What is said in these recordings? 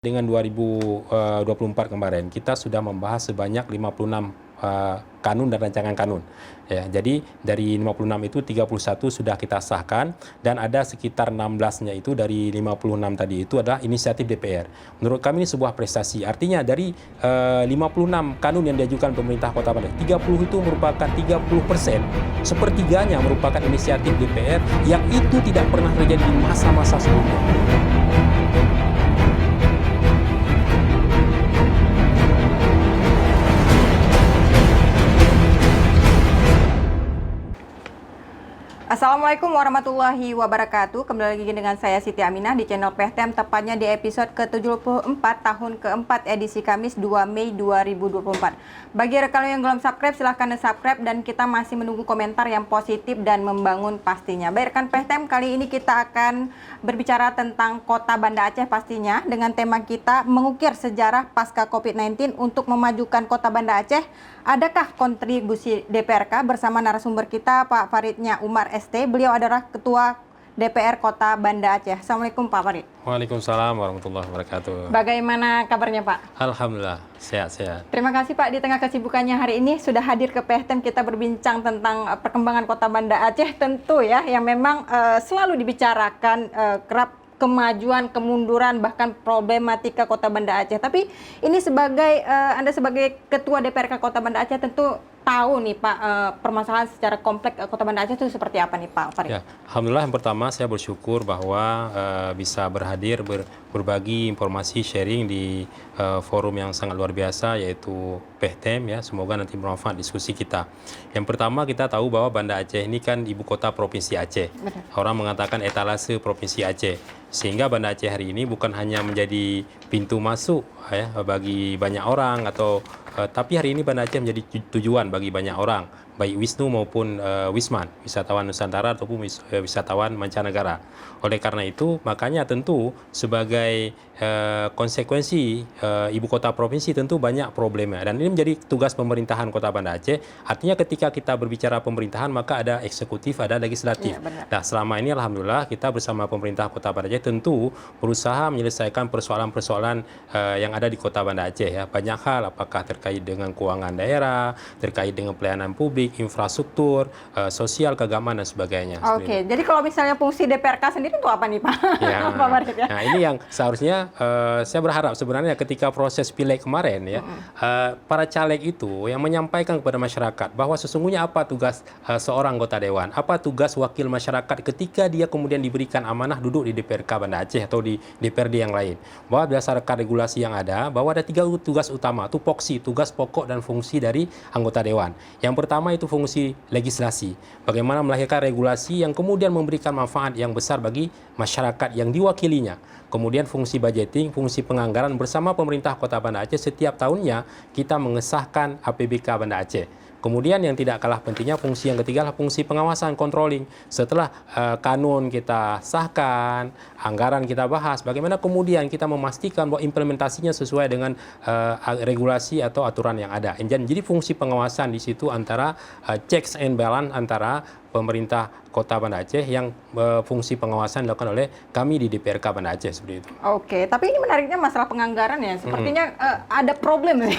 Dengan 2024 kemarin, kita sudah membahas sebanyak 56 kanun dan rancangan kanun. Ya, jadi dari 56 itu 31 sudah kita sahkan dan ada sekitar 16-nya itu dari 56 tadi itu adalah inisiatif DPR. Menurut kami ini sebuah prestasi. Artinya dari 56 kanun yang diajukan pemerintah Kota Bandar, 30 itu merupakan 30%, sepertiganya merupakan inisiatif DPR yang itu tidak pernah terjadi di masa-masa sebelumnya. Assalamualaikum warahmatullahi wabarakatuh. Kembali lagi dengan saya Siti Aminah di channel PHTM, tepatnya di episode ke-74 tahun keempat edisi Kamis 2 Mei 2024. Bagi rekan yang belum subscribe, silahkan subscribe dan kita masih menunggu komentar yang positif dan membangun pastinya. Baik rekan PHTM, kali ini kita akan berbicara tentang Kota Banda Aceh pastinya dengan tema kita mengukir sejarah pasca COVID-19 untuk memajukan Kota Banda Aceh. Adakah kontribusi DPRK? Bersama narasumber kita Pak Faridnya Umar ST. Beliau adalah Ketua DPR Kota Banda Aceh. Assalamualaikum Pak Farid. Waalaikumsalam warahmatullahi wabarakatuh. Bagaimana kabarnya Pak? Alhamdulillah, sehat-sehat. Terima kasih Pak, di tengah kesibukannya hari ini sudah hadir ke PHTM, kita berbincang tentang perkembangan Kota Banda Aceh tentu ya, yang memang selalu dibicarakan kerap kemajuan, kemunduran, bahkan problematika Kota Banda Aceh. Tapi ini sebagai Anda sebagai Ketua DPRK Kota Banda Aceh tentu tahu nih Pak, permasalahan secara kompleks Kota Banda Aceh itu seperti apa nih Pak Farid? Ya, alhamdulillah yang pertama saya bersyukur bahwa bisa berhadir berbagi informasi sharing di forum yang sangat luar biasa yaitu PHTM ya. Semoga nanti bermanfaat diskusi kita. Yang pertama kita tahu bahwa Banda Aceh ini kan ibu kota Provinsi Aceh. Betul. Orang mengatakan etalase Provinsi Aceh. Sehingga Banda Aceh hari ini bukan hanya menjadi pintu masuk ya bagi banyak orang atau tapi hari ini Banda Aceh menjadi tujuan bagi banyak orang, baik Wisnu maupun Wisman, wisatawan Nusantara ataupun wisatawan mancanegara. Oleh karena itu, makanya tentu sebagai konsekuensi ibu kota provinsi tentu banyak problemnya. Dan ini menjadi tugas pemerintahan Kota Banda Aceh. Artinya ketika kita berbicara pemerintahan, maka ada eksekutif, ada legislatif. Ya, nah, selama ini alhamdulillah kita bersama pemerintah Kota Banda Aceh tentu berusaha menyelesaikan persoalan-persoalan yang ada di Kota Banda Aceh ya. Banyak hal, apakah terkait dengan keuangan daerah, terkait dengan pelayanan publik, infrastruktur, sosial, keagamaan dan sebagainya. Oke, jadi kalau misalnya fungsi DPRK sendiri itu apa nih Pak? Ya. Pak Farid ya? Nah ini yang seharusnya saya berharap sebenarnya ketika proses pileg kemarin ya, para caleg itu yang menyampaikan kepada masyarakat bahwa sesungguhnya apa tugas seorang anggota dewan, apa tugas wakil masyarakat ketika dia kemudian diberikan amanah duduk di DPRK Banda Aceh atau di DPRD yang lain. Bahwa berdasarkan regulasi yang ada, bahwa ada 3 tugas utama, tupoksi, tugas pokok dan fungsi dari anggota dewan. Yang pertama itu fungsi legislasi, bagaimana melahirkan regulasi yang kemudian memberikan manfaat yang besar bagi masyarakat yang diwakilinya. Kemudian fungsi budgeting, fungsi penganggaran bersama pemerintah Kota Banda Aceh setiap tahunnya kita mengesahkan APBK Banda Aceh. Kemudian yang tidak kalah pentingnya fungsi yang ketiga adalah fungsi pengawasan, controlling. Setelah kanun kita sahkan, anggaran kita bahas, bagaimana kemudian kita memastikan bahwa implementasinya sesuai dengan regulasi atau aturan yang ada. Jadi fungsi pengawasan di situ antara checks and balance antara pemerintah Kota Banda Aceh yang fungsi pengawasan dilakukan oleh kami di DPRK Banda Aceh seperti itu. Oke, tapi ini menariknya masalah penganggaran ya. Sepertinya ada problem nih.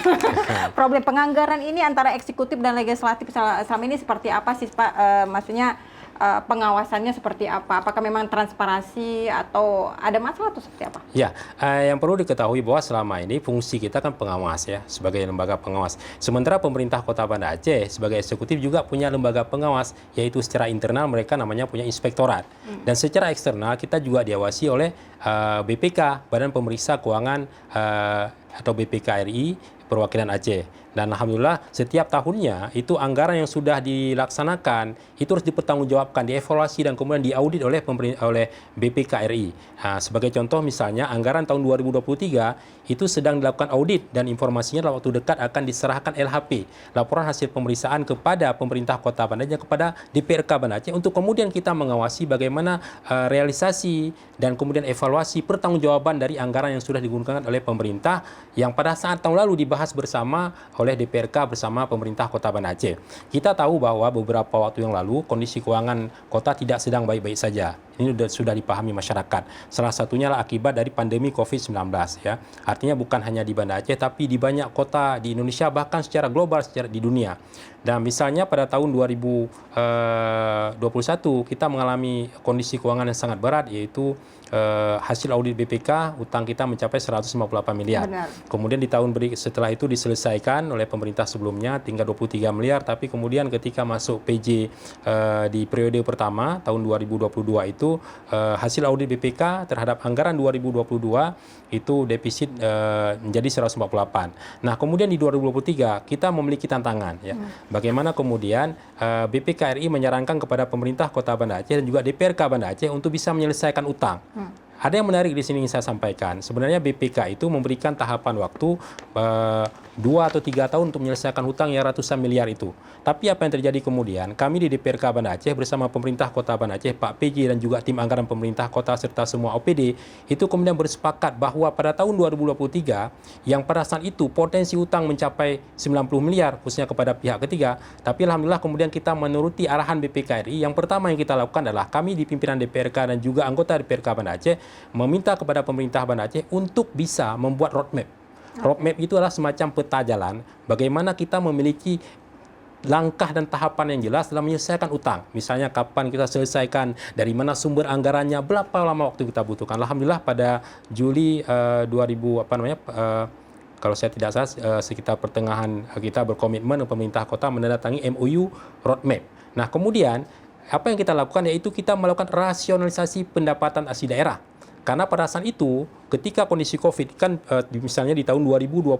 Problem penganggaran ini antara eksekutif dan legislatif selama ini seperti apa sih Pak? Maksudnya pengawasannya seperti apa? Apakah memang transparansi atau ada masalah atau seperti apa? Ya, yang perlu diketahui bahwa selama ini fungsi kita kan pengawas ya, sebagai lembaga pengawas. Sementara pemerintah Kota Banda Aceh sebagai eksekutif juga punya lembaga pengawas, yaitu secara internal mereka namanya punya inspektorat. Dan secara eksternal kita juga diawasi oleh BPK, Badan Pemeriksa Keuangan atau BPK RI perwakilan Aceh. Dan alhamdulillah setiap tahunnya itu anggaran yang sudah dilaksanakan itu harus dipertanggungjawabkan, dievaluasi dan kemudian diaudit oleh BPK RI. Nah, sebagai contoh misalnya anggaran tahun 2023 itu sedang dilakukan audit dan informasinya dalam waktu dekat akan diserahkan LHP, laporan hasil pemeriksaan kepada pemerintah Kota Banda Aceh, kepada DPRK Banda Aceh untuk kemudian kita mengawasi bagaimana realisasi dan kemudian evaluasi evaluasi pertanggungjawaban dari anggaran yang sudah digunakan oleh pemerintah yang pada saat tahun lalu dibahas bersama oleh DPRK bersama pemerintah Kota Banda Aceh. Kita tahu bahwa beberapa waktu yang lalu kondisi keuangan kota tidak sedang baik-baik saja. Ini sudah dipahami masyarakat. Salah satunya adalah akibat dari pandemi COVID-19 ya. Artinya bukan hanya di Banda Aceh tapi di banyak kota di Indonesia bahkan secara global di dunia. Dan misalnya pada tahun 2021 kita mengalami kondisi keuangan yang sangat berat yaitu hasil audit BPK utang kita mencapai 158 miliar. Benar. Kemudian di tahun setelah itu diselesaikan oleh pemerintah sebelumnya tinggal 23 miliar tapi kemudian ketika masuk PJ di periode pertama tahun 2022 itu hasil audit BPK terhadap anggaran 2022 itu defisit menjadi 148. Nah, kemudian di 2023 kita memiliki tantangan ya. Bagaimana kemudian BPK RI menyarankan kepada pemerintah Kota Banda Aceh dan juga DPRK Banda Aceh untuk bisa menyelesaikan utang. Ada yang menarik di sini ingin saya sampaikan. Sebenarnya BPK itu memberikan tahapan waktu 2 atau 3 tahun untuk menyelesaikan hutang yang ratusan miliar itu. Tapi apa yang terjadi kemudian? Kami di DPRK Banda Aceh bersama pemerintah Kota Banda Aceh, Pak PJ dan juga tim anggaran pemerintah kota serta semua OPD itu kemudian bersepakat bahwa pada tahun 2023 yang pada saat itu potensi hutang mencapai 90 miliar khususnya kepada pihak ketiga. Tapi alhamdulillah kemudian kita menuruti arahan BPK RI. Yang pertama yang kita lakukan adalah kami di pimpinan DPRK dan juga anggota DPRK Banda Aceh meminta kepada pemerintah Banda Aceh untuk bisa membuat roadmap. Roadmap itu adalah semacam peta jalan bagaimana kita memiliki langkah dan tahapan yang jelas dalam menyelesaikan utang. Misalnya kapan kita selesaikan, dari mana sumber anggarannya, berapa lama waktu kita butuhkan. Alhamdulillah pada Juli 2000 kalau saya tidak salah sekitar pertengahan kita berkomitmen pemerintah kota menandatangani MOU roadmap. Nah, kemudian apa yang kita lakukan yaitu kita melakukan rasionalisasi pendapatan asli daerah. Karena pada saat itu ketika kondisi Covid kan misalnya di tahun 2021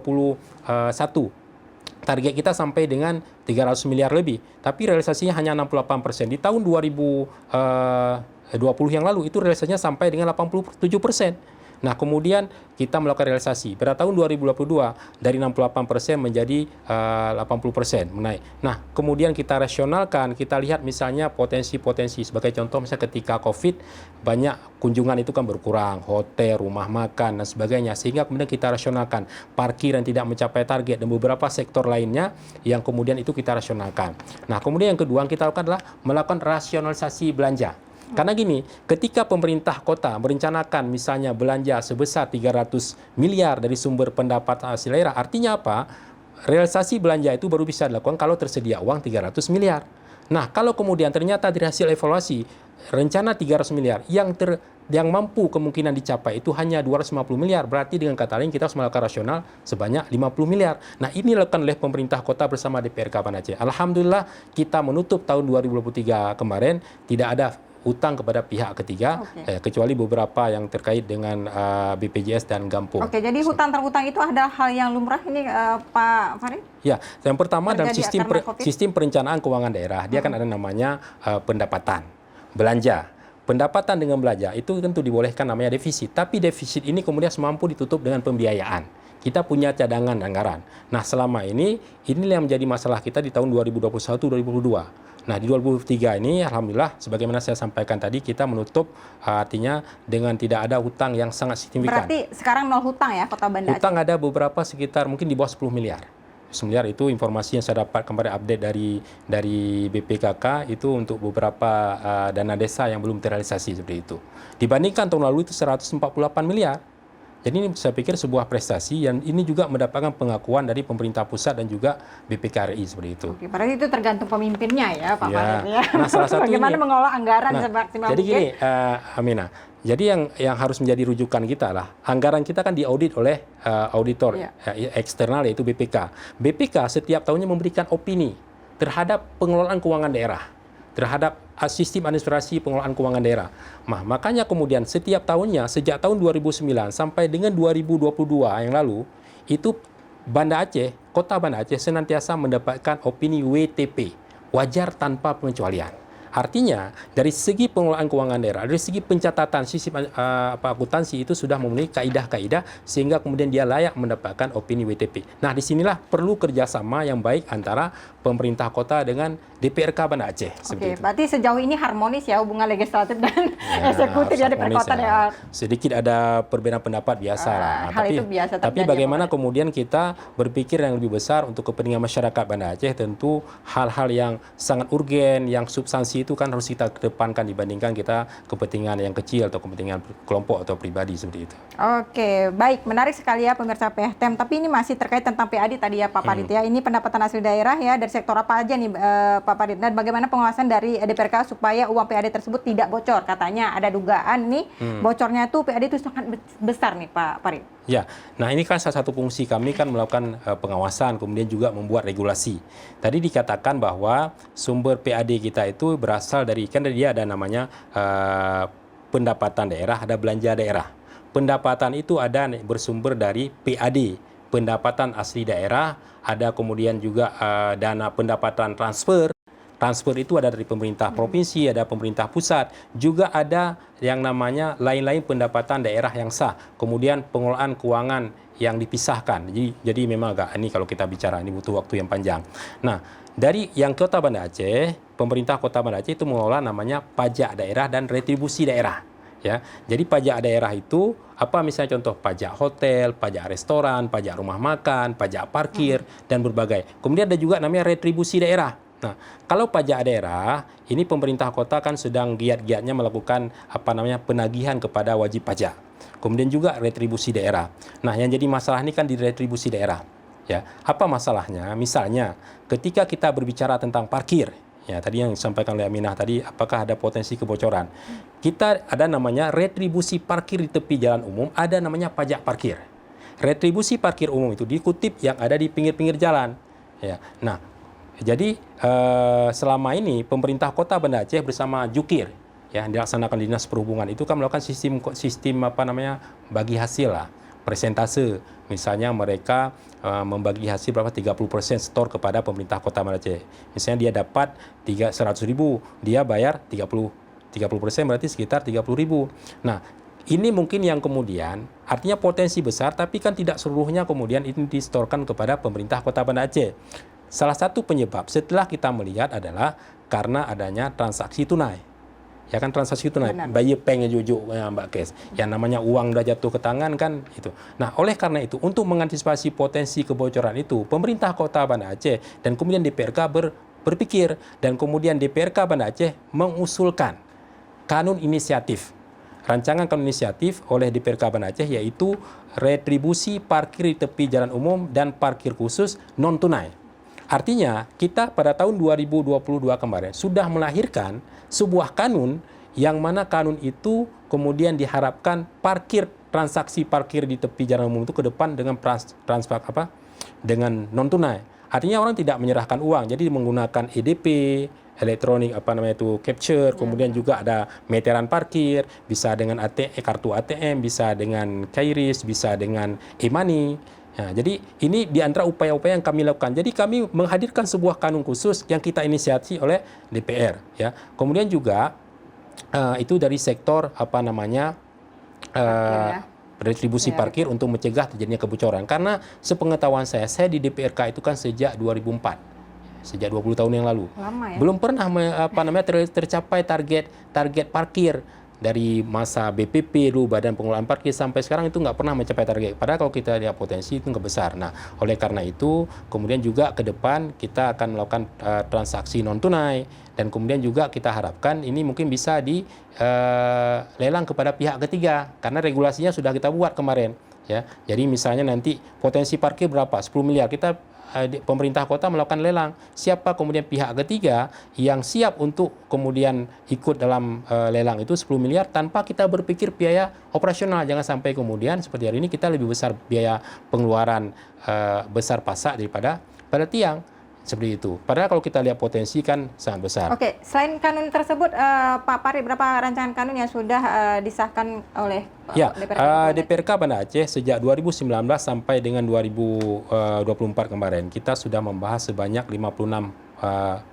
target kita sampai dengan 300 miliar lebih, tapi realisasinya hanya 68%. Di tahun 2020 yang lalu itu realisasinya sampai dengan 87%. Nah, kemudian kita melakukan realisasi. Pada tahun 2022 dari 68% menjadi 80% menaik. Nah, kemudian kita rasionalkan, kita lihat misalnya potensi-potensi. Sebagai contoh misalnya ketika Covid banyak kunjungan itu kan berkurang, hotel, rumah makan dan sebagainya. Sehingga kemudian kita rasionalkan parkir yang tidak mencapai target dan beberapa sektor lainnya yang kemudian itu kita rasionalkan. Nah, kemudian yang kedua yang kita lakukan adalah melakukan rasionalisasi belanja. Karena gini, ketika pemerintah kota merencanakan misalnya belanja sebesar 300 miliar dari sumber pendapatan asli daerah, artinya apa? Realisasi belanja itu baru bisa dilakukan kalau tersedia uang 300 miliar. Nah, kalau kemudian ternyata dari hasil evaluasi, rencana 300 miliar yang mampu kemungkinan dicapai itu hanya 250 miliar, berarti dengan kata lain kita harus melakukan rasional sebanyak 50 miliar. Nah, ini dilakukan oleh pemerintah kota bersama DPRK Banda Aceh. Alhamdulillah kita menutup tahun 2023 kemarin tidak ada hutang kepada pihak ketiga, kecuali beberapa yang terkait dengan BPJS dan Gampung. Oke, jadi hutang terhutang itu ada hal yang lumrah ini Pak Farid? Ya, yang pertama dalam Terjadi sistem perencanaan keuangan daerah, dia kan ada namanya pendapatan, belanja. Pendapatan dengan belanja itu tentu dibolehkan namanya defisit, tapi defisit ini kemudian mampu ditutup dengan pembiayaan. Kita punya cadangan anggaran. Nah, selama ini inilah yang menjadi masalah kita di tahun 2021-2022. Nah, di 2023 ini alhamdulillah sebagaimana saya sampaikan tadi kita menutup artinya dengan tidak ada hutang yang sangat signifikan. Berarti sekarang nol hutang ya Kota Banda Aceh? Hutang ada beberapa sekitar mungkin di bawah 10 miliar. 10 miliar itu informasi yang saya dapat kemarin update dari BPKK itu untuk beberapa dana desa yang belum terrealisasi seperti itu. Dibandingkan tahun lalu itu 148 miliar. Jadi ini saya pikir sebuah prestasi yang ini juga mendapatkan pengakuan dari pemerintah pusat dan juga BPK RI seperti itu. Oke, berarti itu tergantung pemimpinnya ya Pak Farid ya. Nah, salah satu bagaimana mengolah anggaran semaksimal jadi mungkin. gini, Aminah. Jadi yang harus menjadi rujukan kita lah, anggaran kita kan diaudit oleh auditor eksternal yaitu BPK. BPK setiap tahunnya memberikan opini terhadap pengelolaan keuangan daerah, terhadap sistem administrasi pengelolaan keuangan daerah. Nah, makanya kemudian setiap tahunnya sejak tahun 2009 sampai dengan 2022 yang lalu itu Banda Aceh, Kota Banda Aceh senantiasa mendapatkan opini WTP, wajar tanpa pengecualian. Artinya dari segi pengelolaan keuangan daerah, dari segi pencatatan sistem akuntansi itu sudah memenuhi kaidah-kaidah sehingga kemudian dia layak mendapatkan opini WTP. Nah, disinilah perlu kerjasama yang baik antara pemerintah kota dengan DPRK Banda Aceh. Oke, berarti sejauh ini harmonis ya hubungan legislatif dan eksekutif ya DPR Kota ya. Sedikit ada perbedaan pendapat biasa lah. Hal itu biasa tapi bagaimana kemudian kita berpikir yang lebih besar untuk kepentingan masyarakat Banda Aceh, tentu hal-hal yang sangat urgen, yang substansi itu kan harus kita kedepankan dibandingkan kita kepentingan yang kecil atau kepentingan kelompok atau pribadi seperti itu. Oke, baik, menarik sekali ya pemirsa PHTM. Tapi ini masih terkait tentang PAD tadi ya Pak Farid ya. Ini pendapatan asli daerah ya dari sektor apa aja nih Pak Farid, dan bagaimana pengawasan dari DPRK supaya uang PAD tersebut tidak bocor? Katanya ada dugaan nih bocornya tuh PAD itu sangat besar nih Pak Farid. Ya, nah ini kan salah satu fungsi kami kan melakukan pengawasan, kemudian juga membuat regulasi. Tadi dikatakan bahwa sumber PAD kita itu berasal dari, kan dia ada namanya pendapatan daerah, ada belanja daerah. Pendapatan itu ada bersumber dari PAD, pendapatan asli daerah, ada kemudian juga dana pendapatan transfer. Transfer itu ada dari pemerintah provinsi, ada pemerintah pusat, juga ada yang namanya lain-lain pendapatan daerah yang sah. Kemudian pengelolaan keuangan yang dipisahkan. Jadi memang agak ini kalau kita bicara ini butuh waktu yang panjang. Nah, dari yang Kota Banda Aceh, pemerintah Kota Banda Aceh itu mengelola namanya pajak daerah dan retribusi daerah. Ya, jadi pajak daerah itu apa, misalnya contoh pajak hotel, pajak restoran, pajak rumah makan, pajak parkir dan berbagai. Kemudian ada juga namanya retribusi daerah. Nah, kalau pajak daerah, ini pemerintah kota kan sedang giat-giatnya melakukan penagihan kepada wajib pajak. Kemudian juga retribusi daerah. Nah, yang jadi masalah ini kan di retribusi daerah. Ya, apa masalahnya? Misalnya, ketika kita berbicara tentang parkir, ya tadi yang disampaikan oleh Aminah tadi, apakah ada potensi kebocoran? Kita ada namanya retribusi parkir di tepi jalan umum, ada namanya pajak parkir. Retribusi parkir umum itu dikutip yang ada di pinggir-pinggir jalan. Ya, nah. Jadi selama ini pemerintah Kota Banda Aceh bersama Jukir ya dilaksanakan Dinas Perhubungan itu kan melakukan sistem bagi hasil lah, persentase. Misalnya mereka membagi hasil berapa 30% setor kepada pemerintah Kota Banda Aceh. Misalnya dia dapat 100.000, dia bayar 30% berarti sekitar 30.000. Nah, ini mungkin yang kemudian artinya potensi besar, tapi kan tidak seluruhnya kemudian ini disetorkan kepada pemerintah Kota Banda Aceh. Salah satu penyebab setelah kita melihat adalah karena adanya transaksi tunai. Ya kan, transaksi tunai. Bayi peng jujuk ya, Mbak Kes. Yang namanya uang udah jatuh ke tangan kan itu. Nah, oleh karena itu untuk mengantisipasi potensi kebocoran itu, pemerintah Kota Banda Aceh dan kemudian DPRK berpikir, dan kemudian DPRK Banda Aceh mengusulkan kanun inisiatif. Rancangan kanun inisiatif oleh DPRK Banda Aceh yaitu retribusi parkir di tepi jalan umum dan parkir khusus non tunai. Artinya, kita pada tahun 2022 kemarin sudah melahirkan sebuah kanun yang mana kanun itu kemudian diharapkan transaksi parkir di tepi jalan umum itu ke depan dengan dengan non tunai. Artinya orang tidak menyerahkan uang, jadi menggunakan EDP, elektronik capture, kemudian juga ada meteran parkir, bisa dengan kartu ATM, bisa dengan KRIS, bisa dengan e-money. Nah, jadi ini di antara upaya-upaya yang kami lakukan. Jadi kami menghadirkan sebuah kanun khusus yang kita inisiasi oleh DPR. Ya. Kemudian juga itu dari sektor retribusi parkir untuk mencegah terjadinya kebocoran. Karena sepengetahuan saya di DPRK itu kan sejak 2004. Sejak 20 tahun yang lalu. Lama ya? Belum pernah tercapai target parkir. Dari masa BPP dulu, Badan Pengelolaan Parkir, sampai sekarang itu nggak pernah mencapai target. Padahal kalau kita lihat potensi itu nggak besar. Nah, oleh karena itu, kemudian juga ke depan kita akan melakukan transaksi non tunai, dan kemudian juga kita harapkan ini mungkin bisa dilelang kepada pihak ketiga, karena regulasinya sudah kita buat kemarin. Ya, jadi misalnya nanti potensi parkir berapa? 10 miliar. Pemerintah kota melakukan lelang. Siapa kemudian pihak ketiga yang siap untuk kemudian ikut dalam lelang itu 10 miliar tanpa kita berpikir biaya operasional. Jangan sampai kemudian seperti hari ini kita lebih besar biaya pengeluaran besar pasak daripada pada tiang. Seperti itu. Padahal kalau kita lihat potensi kan sangat besar. Oke, selain kanun tersebut, Pak Farid, berapa rancangan kanun yang sudah disahkan oleh DPRK Banda Aceh sejak 2019 sampai dengan 2024 kemarin, kita sudah membahas sebanyak 56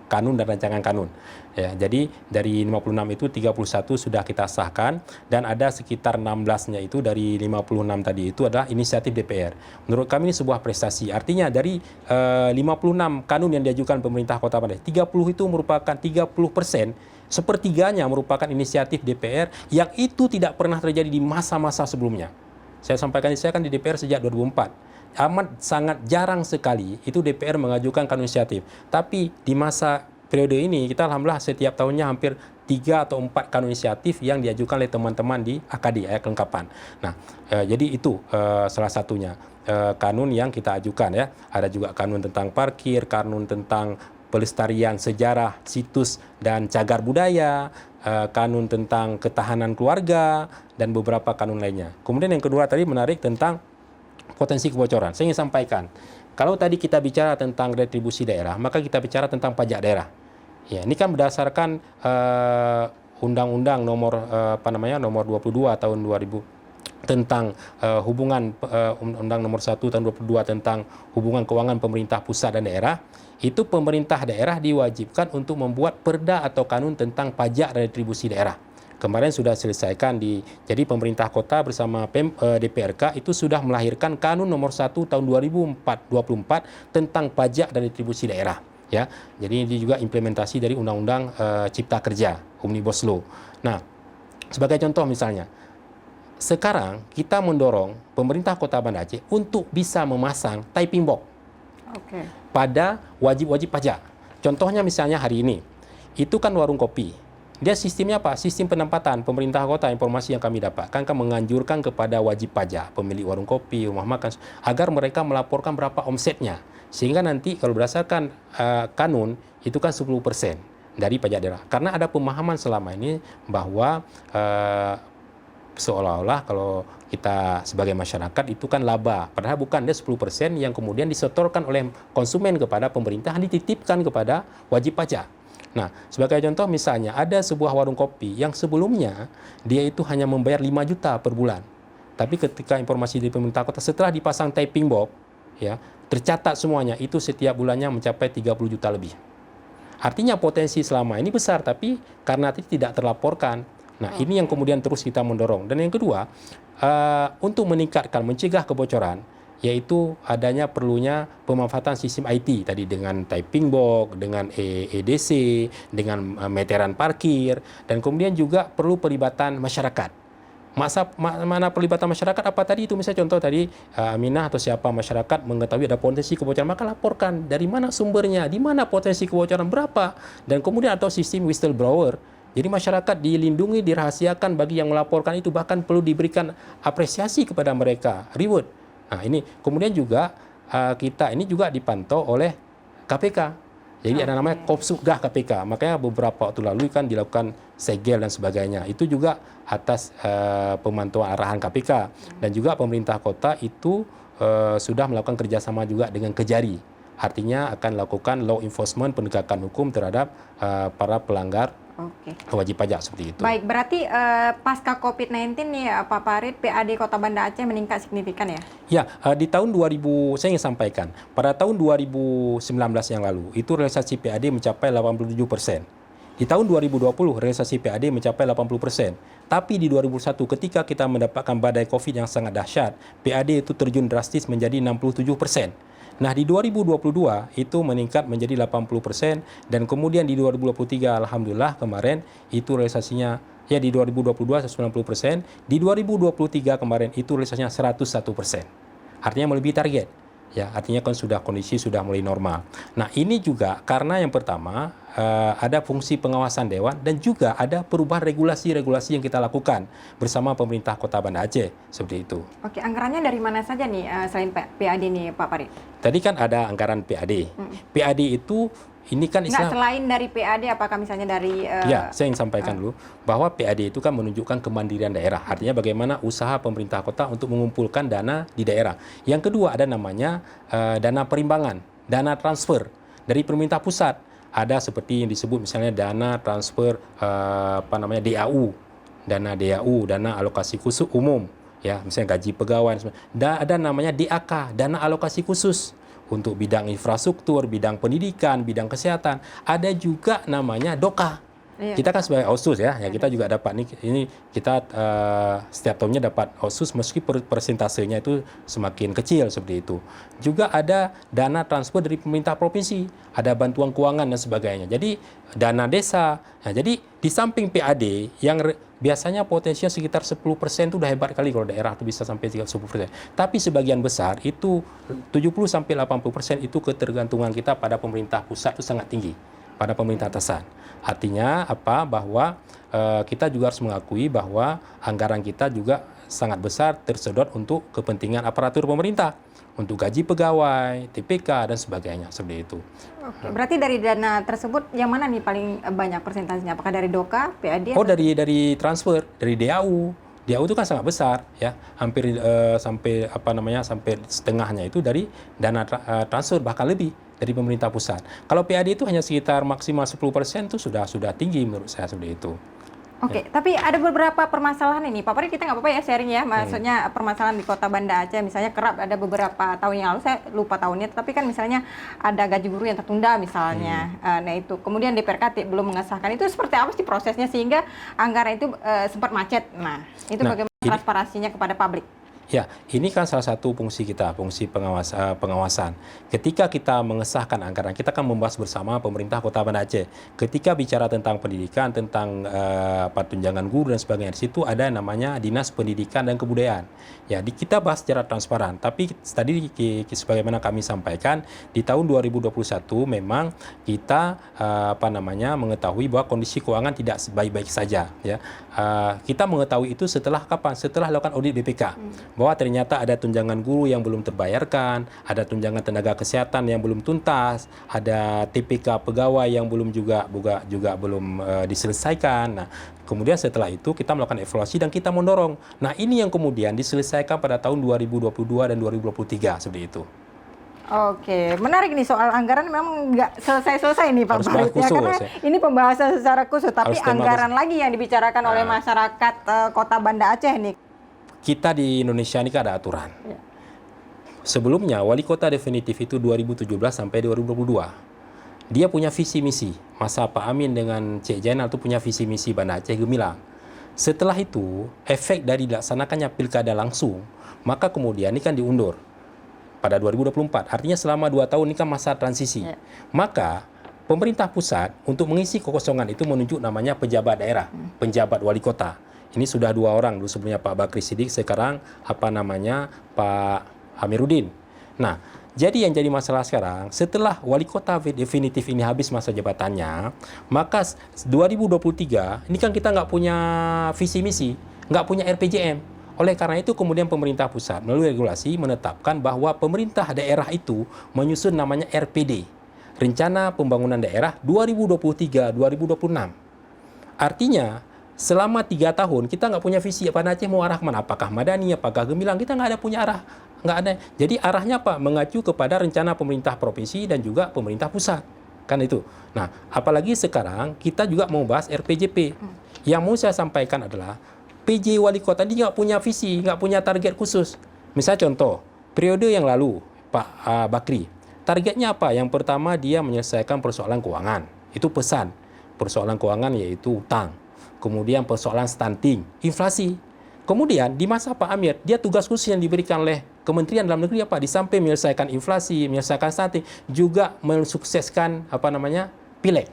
kanun dan rancangan kanun. Ya, jadi dari 56 itu 31 sudah kita sahkan dan ada sekitar 16-nya itu dari 56 tadi itu adalah inisiatif DPR. Menurut kami ini sebuah prestasi. Artinya dari 56 kanun yang diajukan pemerintah Kota Bandar, 30 itu merupakan 30%, sepertiganya merupakan inisiatif DPR yang itu tidak pernah terjadi di masa-masa sebelumnya. Saya sampaikan, saya kan di DPR sejak 2004. Amat sangat jarang sekali itu DPR mengajukan kanun inisiatif. Tapi di masa periode ini kita alhamdulillah setiap tahunnya hampir 3 atau 4 kanun inisiatif yang diajukan oleh teman-teman di AKD, ayat kelengkapan. Nah, jadi itu salah satunya kanun yang kita ajukan ya. Ada juga kanun tentang parkir, kanun tentang pelestarian sejarah, situs dan cagar budaya, kanun tentang ketahanan keluarga dan beberapa kanun lainnya. Kemudian yang kedua tadi menarik tentang potensi kebocoran. Saya ingin sampaikan, kalau tadi kita bicara tentang retribusi daerah, maka kita bicara tentang pajak daerah. Ya, ini kan berdasarkan Undang-Undang nomor nomor 22 tahun 2000 tentang hubungan Undang nomor 1 tahun 22 tentang hubungan keuangan pemerintah pusat dan daerah. Itu pemerintah daerah diwajibkan untuk membuat perda atau kanun tentang pajak retribusi daerah. Kemarin sudah selesaikan jadi pemerintah kota bersama DPRK itu sudah melahirkan kanun nomor 1 tahun 2024 tentang pajak dan retribusi daerah. Ya, jadi ini juga implementasi dari Undang-Undang Cipta Kerja, Omnibus Law. Nah, sebagai contoh misalnya, sekarang kita mendorong pemerintah Kota Banda Aceh untuk bisa memasang typing box pada wajib-wajib pajak. Contohnya misalnya hari ini, itu kan warung kopi. Dia sistemnya apa? Sistem penempatan pemerintah kota, informasi yang kami dapatkan kan menganjurkan kepada wajib pajak, pemilik warung kopi, rumah makan, agar mereka melaporkan berapa omsetnya. Sehingga nanti kalau berdasarkan kanun, itu kan 10% dari pajak daerah. Karena ada pemahaman selama ini bahwa seolah-olah kalau kita sebagai masyarakat itu kan laba. Padahal bukan, dia 10% yang kemudian disetorkan oleh konsumen kepada pemerintah, dititipkan kepada wajib pajak. Nah, sebagai contoh misalnya ada sebuah warung kopi yang sebelumnya dia itu hanya membayar 5 juta per bulan. Tapi ketika informasi dari pemerintah kota setelah dipasang typing box, ya, tercatat semuanya itu setiap bulannya mencapai 30 juta lebih. Artinya potensi selama ini besar tapi karena tidak terlaporkan. Nah, ini yang kemudian terus kita mendorong. Dan yang kedua, untuk meningkatkan, mencegah kebocoran, yaitu adanya perlunya pemanfaatan sistem IT tadi dengan typing box, dengan EDC, dengan meteran parkir, dan kemudian juga perlu pelibatan masyarakat. Mana pelibatan masyarakat apa tadi itu, misalnya contoh tadi Aminah atau siapa masyarakat mengetahui ada potensi kebocoran, maka laporkan dari mana sumbernya, di mana potensi kebocoran berapa, dan kemudian atau sistem whistleblower. Jadi masyarakat dilindungi, dirahasiakan bagi yang melaporkan itu, bahkan perlu diberikan apresiasi kepada mereka, reward. Nah, ini kemudian juga kita ini juga dipantau oleh KPK. Jadi ada namanya Kopsugah KPK. Makanya beberapa waktu lalu kan dilakukan segel dan sebagainya. Itu juga atas pemantauan arahan KPK. Dan juga pemerintah kota itu sudah melakukan kerjasama juga dengan Kejari. Artinya akan lakukan law enforcement, penegakan hukum terhadap para pelanggar wajib pajak seperti itu. Baik, berarti pasca COVID-19 nih Pak Farid, PAD Kota Banda Aceh meningkat signifikan ya? Ya, di tahun 2000, saya ingin sampaikan, pada tahun 2019 yang lalu, itu realisasi PAD mencapai 87%. Di tahun 2020, realisasi PAD mencapai 80%. Tapi di 2021, ketika kita mendapatkan badai COVID yang sangat dahsyat, PAD itu terjun drastis menjadi 67%. Nah, di 2022 itu meningkat menjadi 80% dan kemudian di 2023 alhamdulillah kemarin itu realisasinya ya di 2022 90%, di 2023 kemarin itu realisasinya 101%. Artinya melebihi target. Ya, artinya kan kondisi sudah mulai normal. Nah, ini juga karena yang pertama ada fungsi pengawasan dewan dan juga ada perubahan regulasi-regulasi yang kita lakukan bersama pemerintah Kota Banda Aceh seperti itu. Oke, anggarannya dari mana saja nih selain PAD nih Pak Farid? Tadi kan ada anggaran PAD. PAD itu ini kan istilah selain dari PAD, apakah misalnya dari Ya, saya ingin sampaikan dulu bahwa PAD itu kan menunjukkan kemandirian daerah. Artinya bagaimana usaha pemerintah kota untuk mengumpulkan dana di daerah. Yang kedua ada namanya dana perimbangan, dana transfer dari pemerintah pusat. Ada seperti yang disebut misalnya dana transfer DAU, dana alokasi khusus umum, ya, misalnya gaji pegawai. Ada namanya DAK, dana alokasi khusus untuk bidang infrastruktur, bidang pendidikan, bidang kesehatan. Ada juga namanya DOKA. Iya. Kita kan sebagai OSUS ya kita juga dapat ini kita setiap tahunnya dapat OSUS meski persentasenya itu semakin kecil seperti itu. Juga ada dana transfer dari pemerintah provinsi, ada bantuan keuangan dan sebagainya. Jadi dana desa. Nah, jadi di samping PAD yang biasanya potensial sekitar 10% itu udah hebat kali kalau daerah itu bisa sampai 10%. Tapi sebagian besar itu 70-80% itu ketergantungan kita pada pemerintah pusat itu sangat tinggi, pada pemerintah atasan. Artinya apa? Bahwa kita juga harus mengakui bahwa anggaran kita juga sangat besar tersedot untuk kepentingan aparatur pemerintah, untuk gaji pegawai, TPK dan sebagainya seperti itu. Oke, berarti dari dana tersebut yang mana nih paling banyak persentasenya? Apakah dari DOKA, PAD? Oh, dari transfer, dari DAU. DAU itu kan sangat besar ya, hampir sampai sampai setengahnya itu dari dana transfer, bahkan lebih dari pemerintah pusat. Kalau PAD itu hanya sekitar maksimal 10% itu sudah tinggi menurut saya seperti itu. Oke, tapi ada beberapa permasalahan ini. Pak Pari, kita nggak apa-apa ya sharing ya, maksudnya permasalahan di Kota Banda Aceh, misalnya kerap ada beberapa tahun yang lalu, saya lupa tahunnya, tapi kan misalnya ada gaji guru yang tertunda misalnya. Nah itu, kemudian DPRK belum mengesahkan, itu seperti apa sih prosesnya sehingga anggaran itu sempat macet. Nah, itu bagaimana transparansinya kepada publik? Ya, ini kan salah satu fungsi kita, fungsi pengawasan. Ketika kita mengesahkan anggaran, kita kan membahas bersama pemerintah Kota Banda Aceh. Ketika bicara tentang pendidikan, tentang tunjangan guru dan sebagainya, di situ ada namanya Dinas Pendidikan dan Kebudayaan. Ya, kita bahas secara transparan. Tapi tadi sebagaimana kami sampaikan, di tahun 2021 memang kita mengetahui bahwa kondisi keuangan tidak baik-baik saja. Ya, kita mengetahui itu setelah kapan? Setelah lakukan audit BPK. Bahwa ternyata ada tunjangan guru yang belum terbayarkan, ada tunjangan tenaga kesehatan yang belum tuntas, ada TPK pegawai yang belum juga belum diselesaikan. Nah, kemudian setelah itu kita melakukan evaluasi dan kita mendorong. Nah, ini yang kemudian diselesaikan pada tahun 2022 dan 2023 seperti itu. Oke, menarik nih soal anggaran, memang nggak selesai-selesai nih Pak Farid ya, karena ini pembahasan secara khusus, tapi anggaran lagi yang dibicarakan oleh masyarakat Kota Banda Aceh nih. Kita di Indonesia ini kan ada aturan. Ya. Sebelumnya wali kota definitif itu 2017 sampai 2022. Dia punya visi misi. Masa Pak Amin dengan Cik Jainal itu punya visi misi Banda Aceh Gemilang. Setelah itu, efek dari dilaksanakannya pilkada langsung, maka kemudian ini kan diundur pada 2024. Artinya selama 2 tahun ini kan masa transisi. Ya. Maka pemerintah pusat untuk mengisi kekosongan itu menunjuk namanya pejabat daerah, penjabat wali kota. Ini sudah 2 orang, dulu sebelumnya Pak Bakri Siddiq, sekarang Pak Amiruddin. Nah, jadi yang jadi masalah sekarang, setelah wali kota definitif ini habis masa jabatannya, maka 2023 ini kan kita nggak punya visi misi, nggak punya RPJM. Oleh karena itu kemudian pemerintah pusat melalui regulasi menetapkan bahwa pemerintah daerah itu menyusun namanya RPD, Rencana Pembangunan Daerah 2023-2026. Artinya selama 3 tahun kita nggak punya visi Banda Aceh mau arah kemana, apakah Madani, apakah Gemilang, kita nggak ada punya arah, nggak ada. Jadi arahnya apa? Mengacu kepada rencana pemerintah provinsi dan juga pemerintah pusat, kan itu. Nah, apalagi sekarang kita juga mau bahas RPJP. Yang mau saya sampaikan adalah PJ wali kota ini nggak punya visi, nggak punya target khusus. Misalnya contoh, periode yang lalu Pak Bakri, targetnya apa? Yang pertama dia menyelesaikan persoalan keuangan, itu pesan. Persoalan keuangan yaitu utang. Kemudian persoalan stunting, inflasi. Kemudian di masa Pak Amir, dia tugas khusus yang diberikan oleh Kementerian Dalam Negeri apa? Di samping menyelesaikan inflasi, menyelesaikan stunting, juga mensukseskan Pileg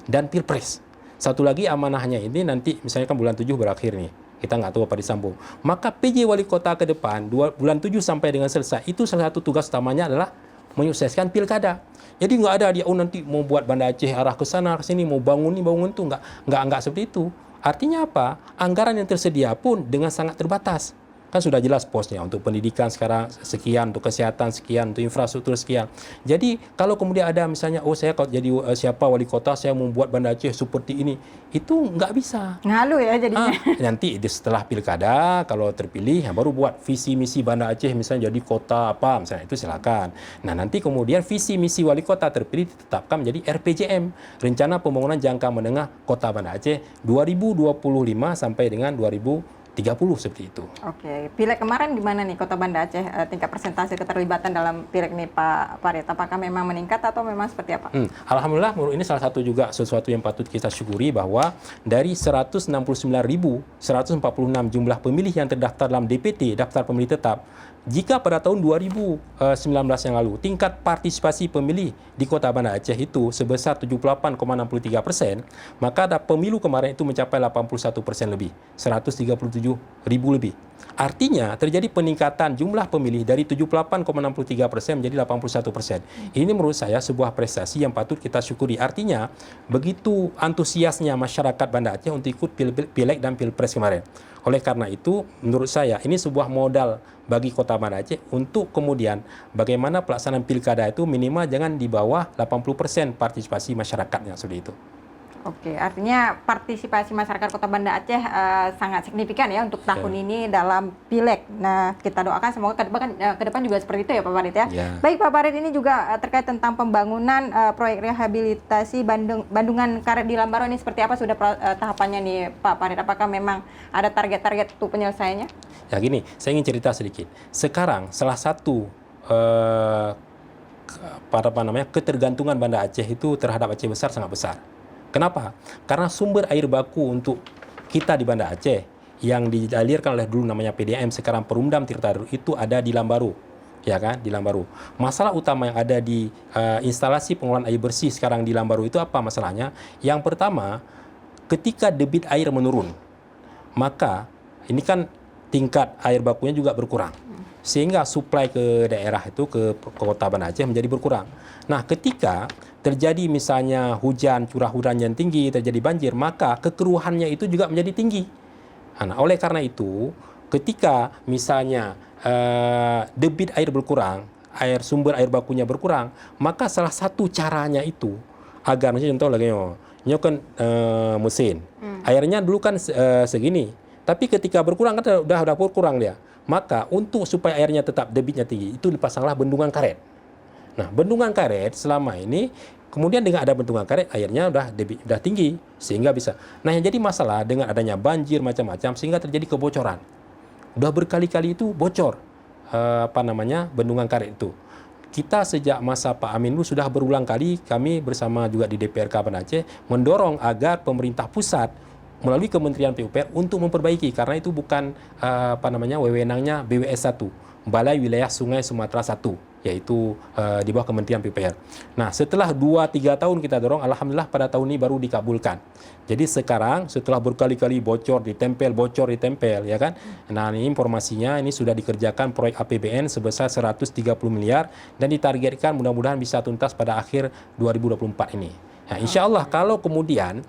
dan Pilpres. Satu lagi amanahnya ini nanti misalnya kan bulan 7 berakhir nih. Kita nggak tahu apa disambung. Maka PJ wali kota ke depan bulan 7 sampai dengan selesai, itu salah satu tugas utamanya adalah menyukseskan pilkada. Jadi nggak ada dia nanti mau buat Banda Aceh arah ke sana ke sini, mau bangun itu nggak seperti itu. Artinya apa? Anggaran yang tersedia pun dengan sangat terbatas. Kan sudah jelas posnya untuk pendidikan sekarang sekian, untuk kesehatan sekian, untuk infrastruktur sekian. Jadi kalau kemudian ada misalnya, saya kalau jadi siapa wali kota, saya membuat Banda Aceh seperti ini, itu nggak bisa. Ngalu ya jadinya. Nanti setelah pilkada, kalau terpilih, baru buat visi misi Banda Aceh misalnya jadi kota apa, misalnya itu silakan. Nah nanti kemudian visi misi wali kota terpilih ditetapkan menjadi RPJM, Rencana Pembangunan Jangka Menengah Kota Banda Aceh 2025 sampai dengan 2030. 30 seperti itu. Oke, pileg kemarin gimana nih Kota Banda Aceh, tingkat persentase keterlibatan dalam pileg nih Pak Farid? Apakah memang meningkat atau memang seperti apa? Alhamdulillah, menurut ini salah satu juga sesuatu yang patut kita syukuri bahwa dari 169.146 jumlah pemilih yang terdaftar dalam DPT, daftar pemilih tetap, jika pada tahun 2019 yang lalu tingkat partisipasi pemilih di Kota Banda Aceh itu sebesar 78,63%, maka pemilu kemarin itu mencapai 81% lebih, 137.000 lebih. Artinya terjadi peningkatan jumlah pemilih dari 78,63% menjadi 81%. Ini menurut saya sebuah prestasi yang patut kita syukuri. Artinya begitu antusiasnya masyarakat Banda Aceh untuk ikut pileg dan pilpres kemarin. Oleh karena itu, menurut saya ini sebuah modal bagi Kota Banda Aceh untuk kemudian bagaimana pelaksanaan pilkada itu minimal jangan di bawah 80% partisipasi masyarakatnya seperti itu. Oke, artinya partisipasi masyarakat Kota Banda Aceh sangat signifikan ya untuk tahun ini dalam pileg. Nah, kita doakan semoga ke depan juga seperti itu ya Pak Farid ya. Baik Pak Farid, ini juga terkait tentang pembangunan proyek rehabilitasi Bandungan Karet di Lambaro ini seperti apa sudah tahapannya nih Pak Farid? Apakah memang ada target-target untuk penyelesaiannya? Ya gini, saya ingin cerita sedikit. Sekarang salah satu ketergantungan Banda Aceh itu terhadap Aceh Besar sangat besar. Kenapa? Karena sumber air baku untuk kita di Banda Aceh yang dialirkan oleh dulu namanya PDAM, sekarang Perumdam Tirta Daru, itu ada di Lambaro, ya kan? Di Lambaro. Masalah utama yang ada di instalasi pengelolaan air bersih sekarang di Lambaro itu apa masalahnya? Yang pertama, ketika debit air menurun, maka ini kan tingkat air bakunya juga berkurang. Sehingga suplai ke daerah itu, ke Kota Banda Aceh menjadi berkurang. Nah, ketika terjadi misalnya hujan, curah hujan yang tinggi, terjadi banjir, maka kekeruhannya itu juga menjadi tinggi. Nah, oleh karena itu, ketika misalnya debit air berkurang, sumber air bakunya berkurang, maka salah satu caranya itu agar misalnya contoh lagi kan mesin. Airnya dulu kan segini, tapi ketika berkurang kan udah berkurang dia. Maka untuk supaya airnya tetap debitnya tinggi, itu dipasanglah bendungan karet. Nah, bendungan karet selama ini, kemudian dengan ada bendungan karet, airnya udah tinggi, sehingga bisa. Nah, yang jadi masalah dengan adanya banjir macam-macam, sehingga terjadi kebocoran. Udah berkali-kali itu bocor, bendungan karet itu. Kita sejak masa Pak Amin dulu sudah berulang kali, kami bersama juga di DPRK Banda Aceh, mendorong agar pemerintah pusat melalui Kementerian PUPR untuk memperbaiki, karena itu bukan wewenangnya BWS 1, Balai Wilayah Sungai Sumatera 1, yaitu di bawah Kementerian PUPR. Nah, setelah 2-3 tahun kita dorong, alhamdulillah pada tahun ini baru dikabulkan. Jadi sekarang setelah berkali-kali bocor ditempel, ya kan. Nah, ini informasinya ini sudah dikerjakan proyek APBN sebesar 130 miliar dan ditargetkan mudah-mudahan bisa tuntas pada akhir 2024 ini. Nah, insya Allah kalau kemudian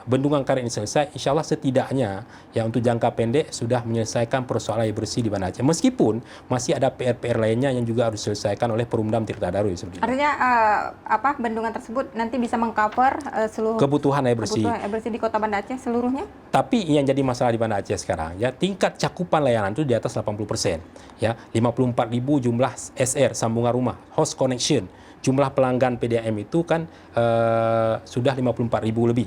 bendungan karet ini selesai, insya Allah setidaknya ya untuk jangka pendek sudah menyelesaikan persoalan air bersih di Banda Aceh. Meskipun masih ada PR-PR lainnya yang juga harus diselesaikan oleh Perumdam Tirta Daru. Artinya bendungan tersebut nanti bisa mengcover seluruh kebutuhan air bersih di Kota Banda Aceh seluruhnya? Tapi yang jadi masalah di Banda Aceh sekarang ya tingkat cakupan layanan itu di atas 80%. Ya, 54.000 jumlah SR sambungan rumah, host connection. Jumlah pelanggan PDAM itu kan sudah 54.000 lebih.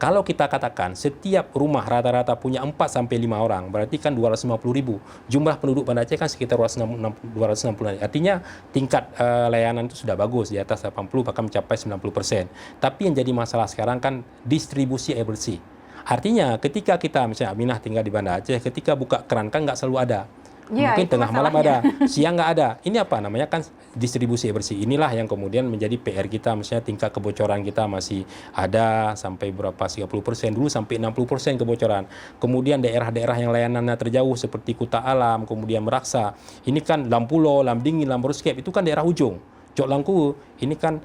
Kalau kita katakan setiap rumah rata-rata punya 4-5 orang, berarti kan 250.000. Jumlah penduduk Banda Aceh kan sekitar 260. Artinya tingkat layanan itu sudah bagus, di atas 80 bahkan mencapai 90%. Tapi yang jadi masalah sekarang kan distribusi air bersih. Artinya ketika kita misalnya Aminah tinggal di Banda Aceh, ketika buka keran kan nggak selalu ada. Ya, mungkin tengah malam ada, siang nggak ada. Ini kan distribusi bersih. Inilah yang kemudian menjadi PR kita, misalnya tingkat kebocoran kita masih ada sampai berapa 30%, dulu sampai 60% kebocoran. Kemudian daerah-daerah yang layanannya terjauh seperti Kuta Alam, kemudian Meraksa, ini kan Lampulo, Lamdingin, Lamborskep, itu kan daerah ujung. Cok Langku ini kan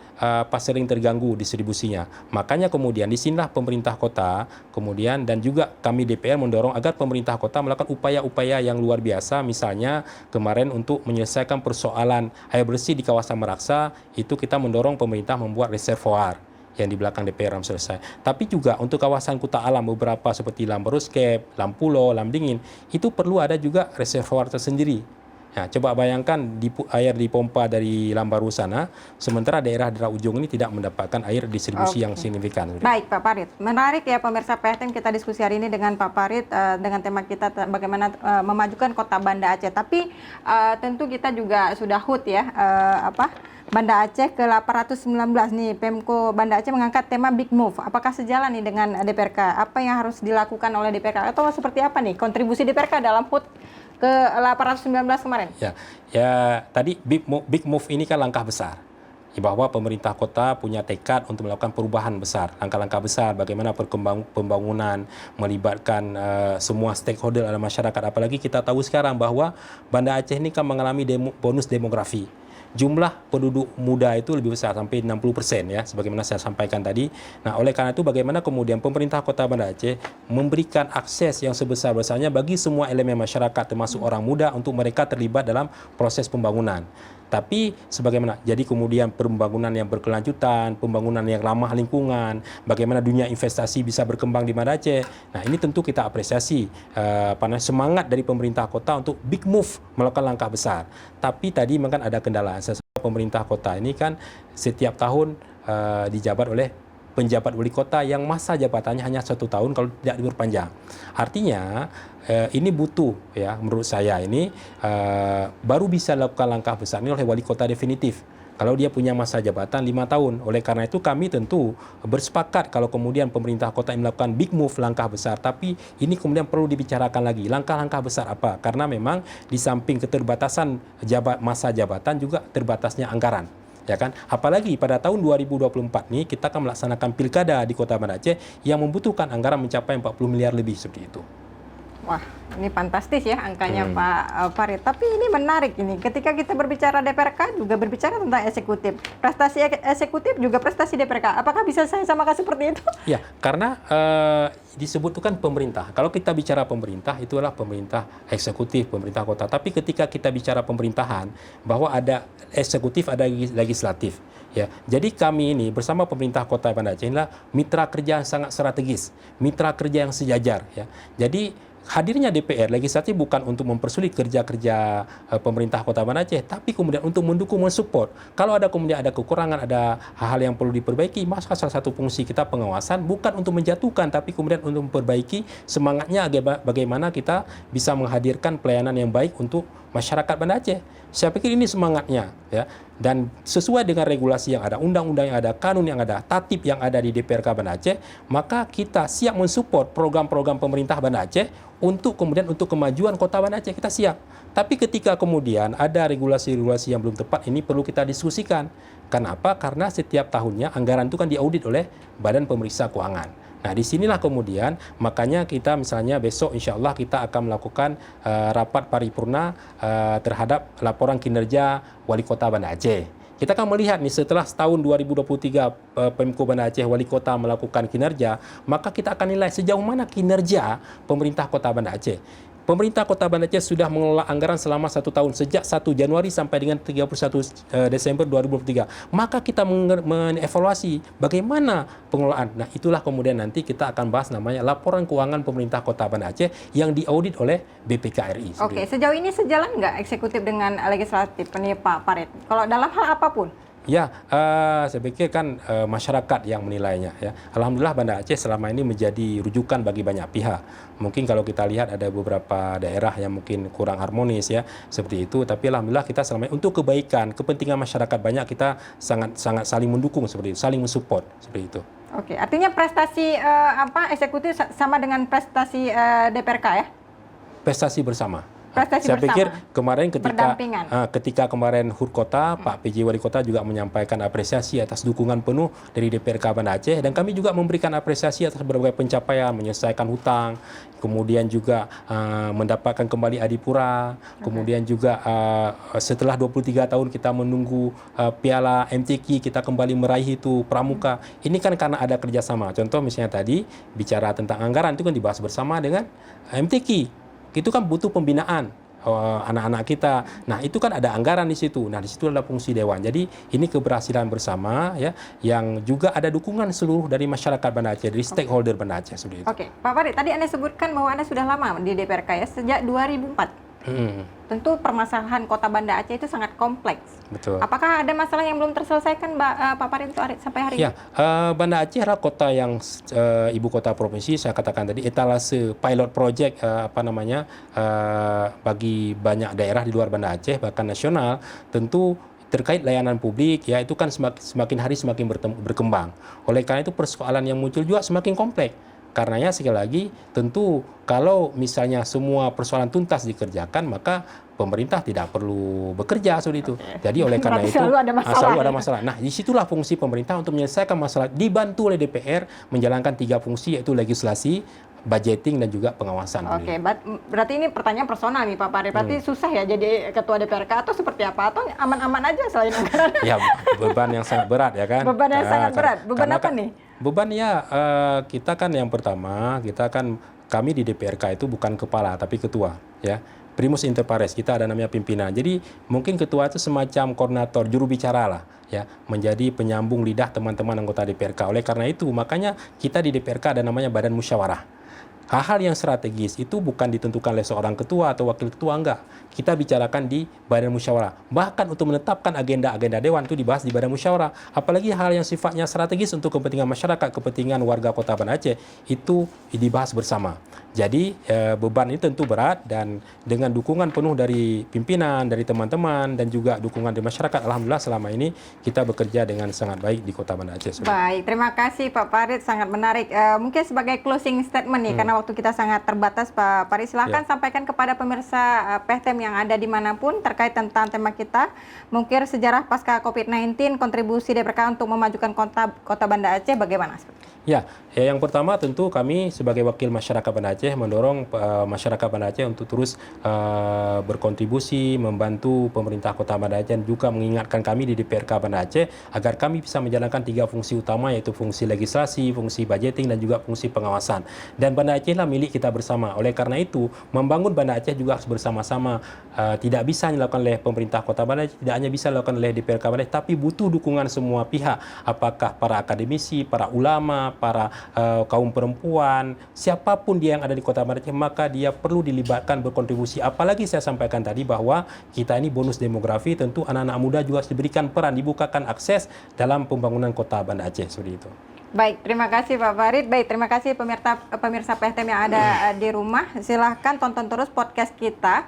pas sering terganggu distribusinya. Makanya kemudian disinilah pemerintah kota kemudian dan juga kami DPR mendorong agar pemerintah kota melakukan upaya-upaya yang luar biasa. Misalnya kemarin untuk menyelesaikan persoalan air bersih di kawasan Meraksa, itu kita mendorong pemerintah membuat reservoir yang di belakang DPR selesai. Tapi juga untuk kawasan Kuta Alam beberapa seperti Lamborskep, Lampulo, Lamdingin, itu perlu ada juga reservoir tersendiri. Ya, coba bayangkan air dipompa dari Lambaru sana, sementara daerah ujung ini tidak mendapatkan air distribusi yang signifikan. Baik, Pak Farid. Menarik ya pemirsa PTM, kita diskusi hari ini dengan Pak Farid dengan tema kita bagaimana memajukan kota Banda Aceh. Tapi tentu kita juga sudah HUT ya, Banda Aceh ke 819 nih, Pemko Banda Aceh mengangkat tema Big Move. Apakah sejalan nih dengan DPRK? Apa yang harus dilakukan oleh DPRK? Atau seperti apa nih kontribusi DPRK dalam HUT ke 819 kemarin? Ya, tadi big move ini kan langkah besar. Bahwa pemerintah kota punya tekad untuk melakukan perubahan besar, langkah-langkah besar, bagaimana pembangunan melibatkan semua stakeholder dalam masyarakat. Apalagi kita tahu sekarang bahwa Banda Aceh ini kan mengalami bonus demografi. Jumlah penduduk muda itu lebih besar, sampai 60% ya, sebagaimana saya sampaikan tadi. Nah, oleh karena itu bagaimana kemudian pemerintah Kota Banda Aceh memberikan akses yang sebesar-besarnya bagi semua elemen masyarakat, termasuk orang muda, untuk mereka terlibat dalam proses pembangunan. Tapi sebagaimana, jadi kemudian pembangunan yang berkelanjutan, pembangunan yang ramah lingkungan, bagaimana dunia investasi bisa berkembang di Banda Aceh. Nah, ini tentu kita apresiasi semangat dari pemerintah kota untuk big move, melakukan langkah besar. Tapi tadi memang ada kendala. Pemerintah kota ini kan setiap tahun dijabat oleh penjabat wali kota yang masa jabatannya hanya 1 tahun kalau tidak diperpanjang. Artinya ini butuh ya, menurut saya ini baru bisa lakukan langkah besar ini oleh wali kota definitif. Kalau dia punya masa jabatan 5 tahun. Oleh karena itu kami tentu bersepakat kalau kemudian pemerintah kota melakukan big move, langkah besar. Tapi ini kemudian perlu dibicarakan lagi. Langkah-langkah besar apa? Karena memang di samping keterbatasan masa jabatan juga terbatasnya anggaran. Ya kan? Apalagi pada tahun 2024 ini kita akan melaksanakan pilkada di Kota Banda Aceh yang membutuhkan anggaran mencapai 40 miliar lebih seperti itu. Wah, ini fantastis ya angkanya Pak Farid. Tapi ini menarik ini. Ketika kita berbicara DPRK juga berbicara tentang eksekutif. Prestasi eksekutif juga prestasi DPRK. Apakah bisa saya samakan seperti itu? Ya, karena disebut itu kan pemerintah. Kalau kita bicara pemerintah, itu adalah pemerintah eksekutif, pemerintah kota. Tapi ketika kita bicara pemerintahan, bahwa ada eksekutif, ada legislatif. Ya, jadi kami ini bersama pemerintah Kota Banda Aceh inilah mitra kerja yang sangat strategis, mitra kerja yang sejajar. Ya, jadi hadirnya DPR legislatif bukan untuk mempersulit kerja-kerja pemerintah Kota Banda Aceh, tapi kemudian untuk mendukung, mensupport. Kalau ada kemudian ada kekurangan, ada hal-hal yang perlu diperbaiki, maka salah satu fungsi kita pengawasan bukan untuk menjatuhkan, tapi kemudian untuk memperbaiki. Semangatnya bagaimana kita bisa menghadirkan pelayanan yang baik untuk masyarakat Banda Aceh. Saya pikir ini semangatnya, ya. Dan sesuai dengan regulasi yang ada, undang-undang yang ada, kanun yang ada, tatib yang ada di DPRK Banda Aceh, maka kita siap mensupport program-program pemerintah Banda Aceh untuk kemudian untuk kemajuan Kota Banda Aceh, kita siap. Tapi ketika kemudian ada regulasi-regulasi yang belum tepat, ini perlu kita diskusikan. Kenapa? Karena setiap tahunnya anggaran itu kan diaudit oleh Badan Pemeriksa Keuangan. Nah, disinilah kemudian makanya kita misalnya besok insya Allah kita akan melakukan rapat paripurna terhadap laporan kinerja Wali Kota Banda Aceh. Kita akan melihat nih setelah tahun 2023 Pemko Banda Aceh Wali Kota melakukan kinerja, maka kita akan nilai sejauh mana kinerja pemerintah Kota Banda Aceh. Pemerintah Kota Banda Aceh sudah mengelola anggaran selama 1 tahun, sejak 1 Januari sampai dengan 31 Desember 2023. Maka kita mengevaluasi bagaimana pengelolaan. Nah, itulah kemudian nanti kita akan bahas namanya laporan keuangan pemerintah Kota Banda Aceh yang diaudit oleh BPKRI. Oke, sejauh ini sejalan nggak eksekutif dengan legislatif ini Pak Farid? Kalau dalam hal apapun? Ya, saya pikir kan masyarakat yang menilainya. Ya. Alhamdulillah Banda Aceh selama ini menjadi rujukan bagi banyak pihak. Mungkin kalau kita lihat ada beberapa daerah yang mungkin kurang harmonis ya, seperti itu. Tapi alhamdulillah kita selama ini untuk kebaikan, kepentingan masyarakat banyak kita sangat saling mendukung seperti itu, saling mensupport seperti itu. Oke, artinya prestasi eksekutif sama dengan prestasi DPRK ya? Prestasi bersama. Prestasi Saya bersama. pikir kemarin ketika kemarin HUT Kota, Pak PJ Wali Kota juga menyampaikan apresiasi atas dukungan penuh dari DPRK Banda Aceh, dan kami juga memberikan apresiasi atas berbagai pencapaian, menyelesaikan hutang, kemudian juga mendapatkan kembali Adipura, kemudian juga setelah 23 tahun kita menunggu piala MTQ, kita kembali meraih itu pramuka. Ini kan karena ada kerjasama. Contoh misalnya tadi bicara tentang anggaran itu kan dibahas bersama dengan MTQ. Itu kan butuh pembinaan anak-anak kita. Nah, itu kan ada anggaran di situ. Nah, di situ adalah fungsi dewan. Jadi, ini keberhasilan bersama ya, yang juga ada dukungan seluruh dari masyarakat Banda Aceh, dari stakeholder Banda Aceh seperti itu. Oke, Pak Farid, tadi Anda sebutkan bahwa Anda sudah lama di DPRK ya, sejak 2004. Tentu permasalahan Kota Banda Aceh itu sangat kompleks. Betul. Apakah ada masalah yang belum terselesaikan, Pak Farid, sampai hari ini? Ya, Banda Aceh adalah kota yang ibu kota provinsi. Saya katakan tadi etalase pilot project bagi banyak daerah di luar Banda Aceh bahkan nasional. Tentu terkait layanan publik ya itu kan semakin hari semakin berkembang. Oleh karena itu persoalan yang muncul juga semakin kompleks. Karenanya sekali lagi tentu kalau misalnya semua persoalan tuntas dikerjakan maka pemerintah tidak perlu bekerja seperti itu. Jadi oleh karena itu selalu ada masalah. Nah, disitulah fungsi pemerintah untuk menyelesaikan masalah dibantu oleh DPR menjalankan 3 fungsi yaitu legislasi, budgeting dan juga pengawasan. Oke, berarti ini pertanyaan personal nih Pak Farid. Berarti susah ya jadi ketua DPRK atau seperti apa? Atau aman-aman aja selain anggaran? Ya, beban yang sangat berat ya kan. Beban yang sangat berat. Beban apa nih? Beban ya kita kan yang pertama, kami di DPRK itu bukan kepala tapi ketua ya. Primus inter pares, kita ada namanya pimpinan. Jadi mungkin ketua itu semacam koordinator, juru bicara lah ya, menjadi penyambung lidah teman-teman anggota DPRK. Oleh karena itu makanya kita di DPRK ada namanya badan musyawarah. Hal-hal yang strategis itu bukan ditentukan oleh seorang ketua atau wakil ketua, enggak. Kita bicarakan di badan musyawarah. Bahkan untuk menetapkan agenda-agenda dewan itu dibahas di badan musyawarah. Apalagi hal yang sifatnya strategis untuk kepentingan masyarakat, kepentingan warga Kota Banda Aceh, itu dibahas bersama. Jadi beban ini tentu berat dan dengan dukungan penuh dari pimpinan, dari teman-teman dan juga dukungan dari masyarakat, alhamdulillah selama ini kita bekerja dengan sangat baik di Kota Banda Aceh. Baik, terima kasih Pak Farid, sangat menarik. Mungkin sebagai closing statement nih, karena waktu kita sangat terbatas, Pak Farid, silahkan sampaikan kepada pemirsa PTM yang ada dimanapun terkait tentang tema kita, mungkin sejarah pasca COVID-19, kontribusi DPRK untuk memajukan Kota Banda Aceh, bagaimana? Ya, yang pertama tentu kami sebagai wakil masyarakat Banda Aceh mendorong masyarakat Banda Aceh untuk terus berkontribusi, membantu pemerintah Kota Banda Aceh dan juga mengingatkan kami di DPRK Banda Aceh agar kami bisa menjalankan 3 fungsi utama yaitu fungsi legislasi, fungsi budgeting dan juga fungsi pengawasan. Dan Banda Aceh lah milik kita bersama. Oleh karena itu, membangun Banda Aceh juga harus bersama-sama. Tidak bisa dilakukan oleh pemerintah Kota Banda Aceh, tidak hanya bisa dilakukan oleh DPRK Banda Aceh, tapi butuh dukungan semua pihak. Apakah para akademisi, para ulama, para kaum perempuan, siapapun dia yang ada di Kota Banda Aceh, maka dia perlu dilibatkan berkontribusi. Apalagi saya sampaikan tadi bahwa kita ini bonus demografi, tentu anak-anak muda juga harus diberikan peran, dibukakan akses dalam pembangunan Kota Banda Aceh seperti itu. Baik, terima kasih Pak Farid. Baik, terima kasih pemirsa PTM yang ada di rumah. Silahkan tonton terus podcast kita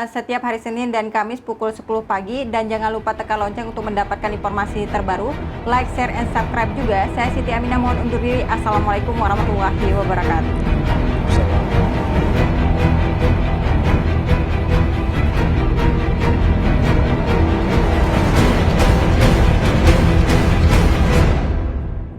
setiap hari Senin dan Kamis pukul 10 pagi. Dan jangan lupa tekan lonceng untuk mendapatkan informasi terbaru. Like, share, and subscribe juga. Saya Siti Aminah mohon undur diri. Assalamualaikum warahmatullahi wabarakatuh.